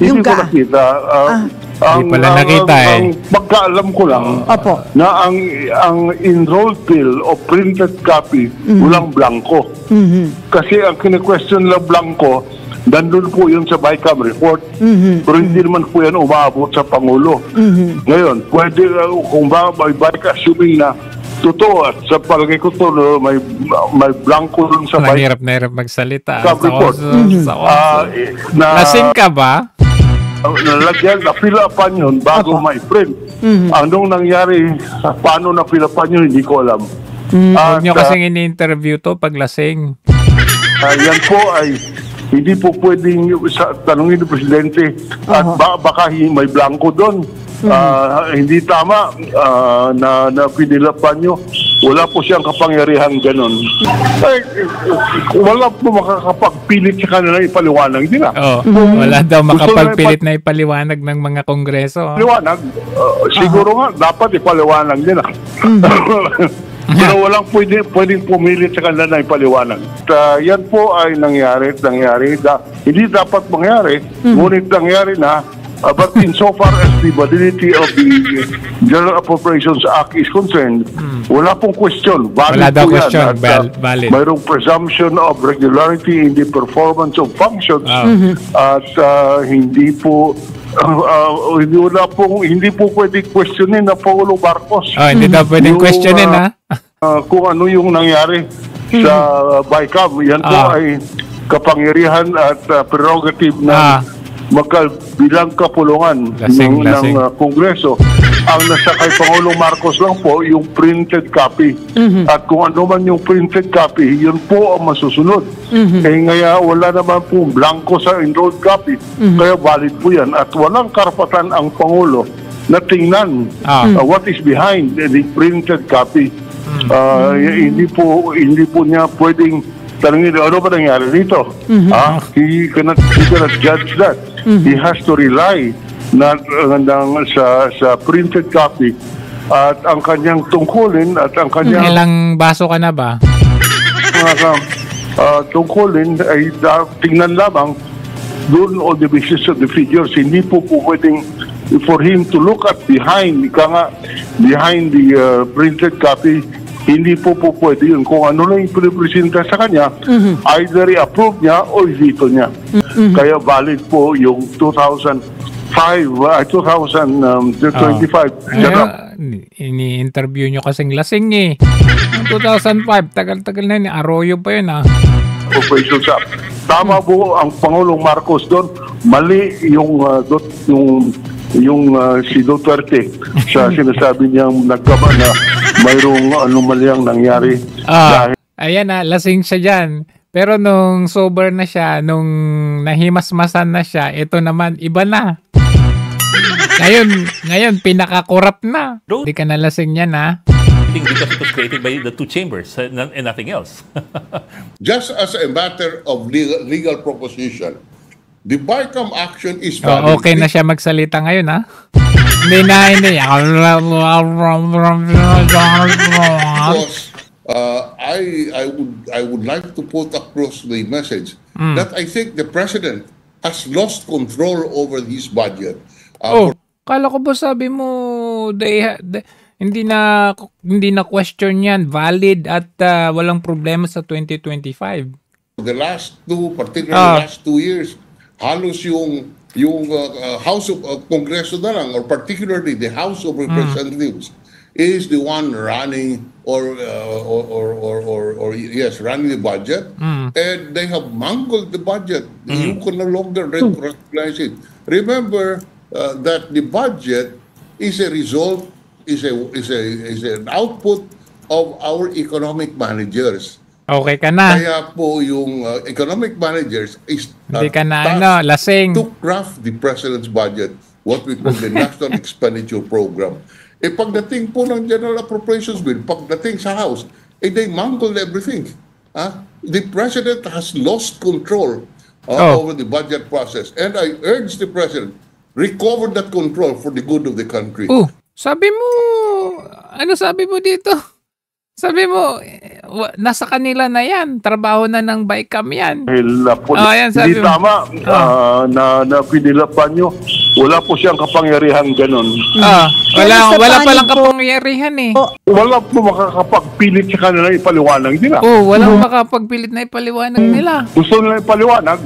Hindi ko nakita. Hindi pala nakita Ang pagkaalam ko lang na ang enrolled bill o printed copy walang blanco. Kasi ang kine-question lang blanco, nandun po yun sa BICAM report. Pero hindi naman po yan umaabot sa Pangulo. Ngayon, pwede kung ba may BICAM assuming na totoo at sa palagay ko to may blanco dun sa BICAM. Hirap magsalita. Report. Lasing ka ba? Nalagyan, napilapan yun bago ma-print. Anong nangyari, paano napilapan yun, hindi ko alam. Huwag nyo kasing ini-interview to pag lasing. Yan po ay hindi po pwedeng tanungin ng Presidente at baka may blanco doon. Hindi tama na pinilapan nyo. Wala po siyang kapangyarihan ganon. Wala po makakapagpilit sa kanila ipaliwanag nila. Wala daw makapagpilit na ipaliwanag ng mga kongreso. Paliwanag? Siguro nga, dapat ipaliwanag nila. Pero walang pwedeng pumilit sa kanila na ipaliwanag. Yan po ay nangyari. Hindi dapat mangyari, ngunit nangyari na. But insofar as the validity of the General Appropriations Act is concerned, wala pong question. Wala daw question. Valid. Mayroong presumption of regularity in the performance of functions at hindi po pwedeng questionin ng Pangulo Marcos. Hindi daw pwedeng questionin kung ano yung nangyari sa BICAM. Yan po ay kapangyarihan at prerogative na magkabilang kapulungan ng Kongreso. Ang nasa kay Pangulong Marcos lang po yung printed copy. At kung ano man yung printed copy, yun po ang masusunod. Kaya wala naman po blanco sa enrolled copy. Kaya valid po yan. At walang karapatan ang Pangulo na tingnan what is behind the printed copy. Hindi po niya pwedeng tanungin, ano ba nangyari dito? He cannot judge that. He has to rely sa printed copy at ang kanyang tungkulin at ang kanyang... Ilang baso ka na ba? Tungkulin ay tingnan lamang doon all the basis of the figures. Hindi po pwedeng for him to look at behind the printed copy. Hindi po pwede yun. Kung ano lang yung pinipresenta sa kanya, either i-approve niya o i-veto niya. Kaya valid po yung 2025. Ini-interview nyo kasing lasing eh. 2005, tagal-tagal na yun. Arroyo pa yun Operations Act. Tama po ang Pangulong Marcos doon. Mali yung si Duterte sa sinasabi niyang nagkaba na mayroong anomalyang nangyari. Ayan lasing siya dyan. Pero nung sober na siya, nung nahimasmasan na siya, ito naman, iba na. Ngayon pinaka-corrupt na. Hindi ka nalasing yan Because it was created by the two chambers and nothing else. Just as a matter of legal proposition, the BICAM action is valid. Okay na siya magsalita ngayon Hindi. Because I would like to put across the message that I think the president has lost control over his budget. Kala ko ba sabi mo hindi na question yan, valid at walang problema sa 2025. The last two years, halos yung House of Congreso na lang, or particularly the House of Representatives is the one running running the budget, and they have mangled the budget. You can no longer recognize it. Remember that the budget is a result, is an output of our economic managers. Okay ka na. Kaya po yung economic managers is hindi ka na lasing to craft the president's budget, what we call the National Expenditure Program. Pagdating po ng General Appropriations Bill, pagdating sa House, they mangle everything. The president has lost control over the budget process, and I urge the president recover that control for the good of the country. Sabi mo, ano sabi mo dito? Sabi mo, nasa kanila na yan. Trabaho na ng BICAM yan. Ayan, sabi hindi tama na pinilapan nyo. Wala po siyang kapangyarihan ganun. Wala palang kapangyarihan eh. Wala po makakapagpilit sa kanila ipaliwanag nila. Walang makapagpilit na ipaliwanag nila. Gusto nila ipaliwanag,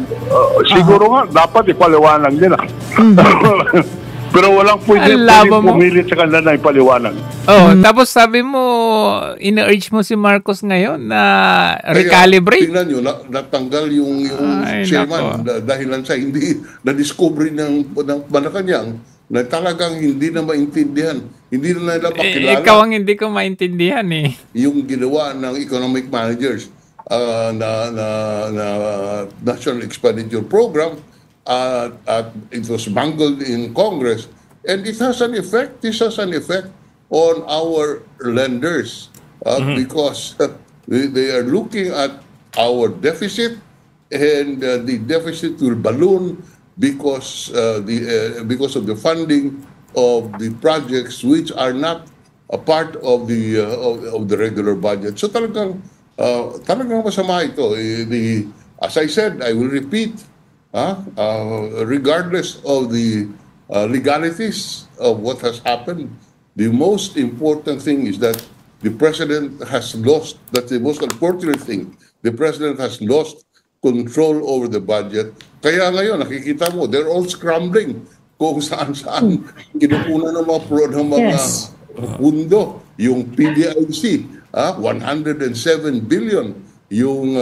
siguro nga dapat ipaliwanag nila. Pero walang pwede pumilit sa kanila na ipaliwanag. Tapos sabi mo, ina-urge mo si Marcos ngayon na recalibrate. Tingnan nyo, natanggal yung chairman dahil sa hindi na-discovery ng Malacanang na talagang hindi na maintindihan. Hindi na nila makilala. Ikaw ang hindi ko maintindihan eh. Yung ginawa ng economic managers na National Expenditure Program, it was mangled in Congress, and it has an effect. This has an effect on our lenders because they are looking at our deficit, and the deficit will balloon because of the funding of the projects which are not a part of the regular budget. So talagang masama ito. As I said, I will repeat. Regardless of the legalities of what has happened, the most important thing is that the president has lost, that's the most unfortunate thing, the president has lost control over the budget. Kaya ngayon, nakikita mo, they're all scrambling kung saan-saan kinukunan ng mga pundo. Yung PDIC, 107 billion, yung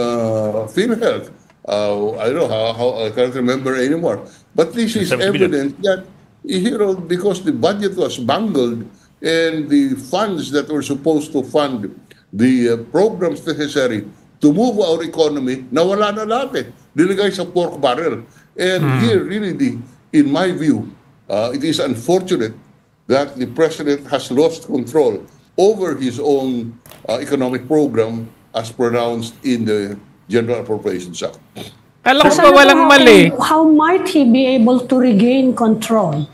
PhilHealth, I don't know how I can't remember anymore. But this is evidence that because the budget was bungled and the funds that were supposed to fund the programs necessary to move our economy, nawala na lahat eh. Dinagay sa pork barrel. And here, really, in my view, it is unfortunate that the president has lost control over his own economic program as pronounced in the General Appropriations Act. Alam ko ba walang mali? How might he be able to regain control?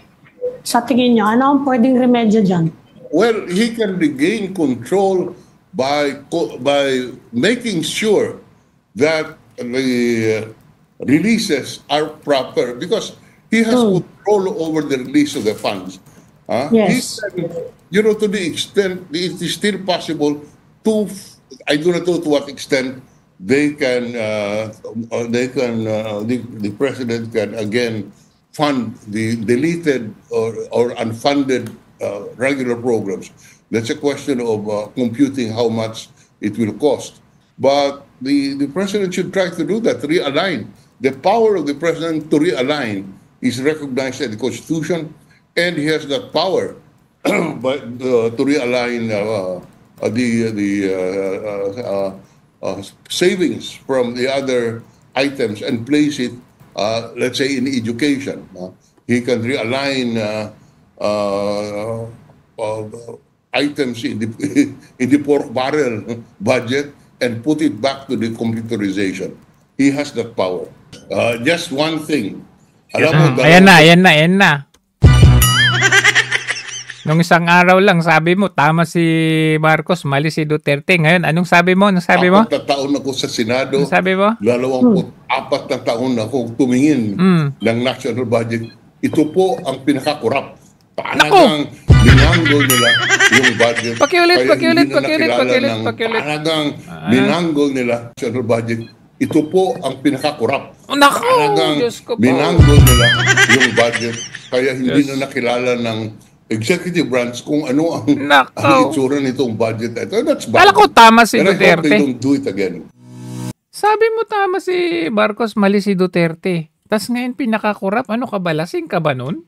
Sa tingin niyo, ano ang pwedeng remedyo dyan? Well, he can regain control by making sure that the releases are proper because he has control over the release of the funds. Yes. He can, to the extent it is still possible to, I do not know to what extent the president can again fund the deleted or unfunded regular programs. That's a question of computing how much it will cost. But the president should try to do that, realign. The power of the president to realign is recognized in the Constitution, and he has that power but to realign savings from the other items and place it, let's say, in education. He can realign items in the pork barrel budget and put it back to the computerization. He has that power. Just one thing. Alam mo, ayan na. Nung isang araw lang, sabi mo, tama si Marcos, mali si Duterte. Ngayon, anong sabi mo? 4 na taon ako sa Senado. Anong sabi mo? 24 na taon ako tumingin ng national budget. Ito po ang pinakakurap. Talagang binanggol nila yung budget. Pakiulit. Talagang binanggol nila national budget. Ito po ang pinakakurap. Talagang binanggol nila yung budget. Kaya hindi na nakilala ng executive branch kung ano ang itsura nitong budget. That's bad. Kala ko tama si Duterte. They don't do it again. Sabi mo tama si Marcos, mali si Duterte. Tas ngayon pinakakurap. Ano ka ba? Lasing ka ba nun?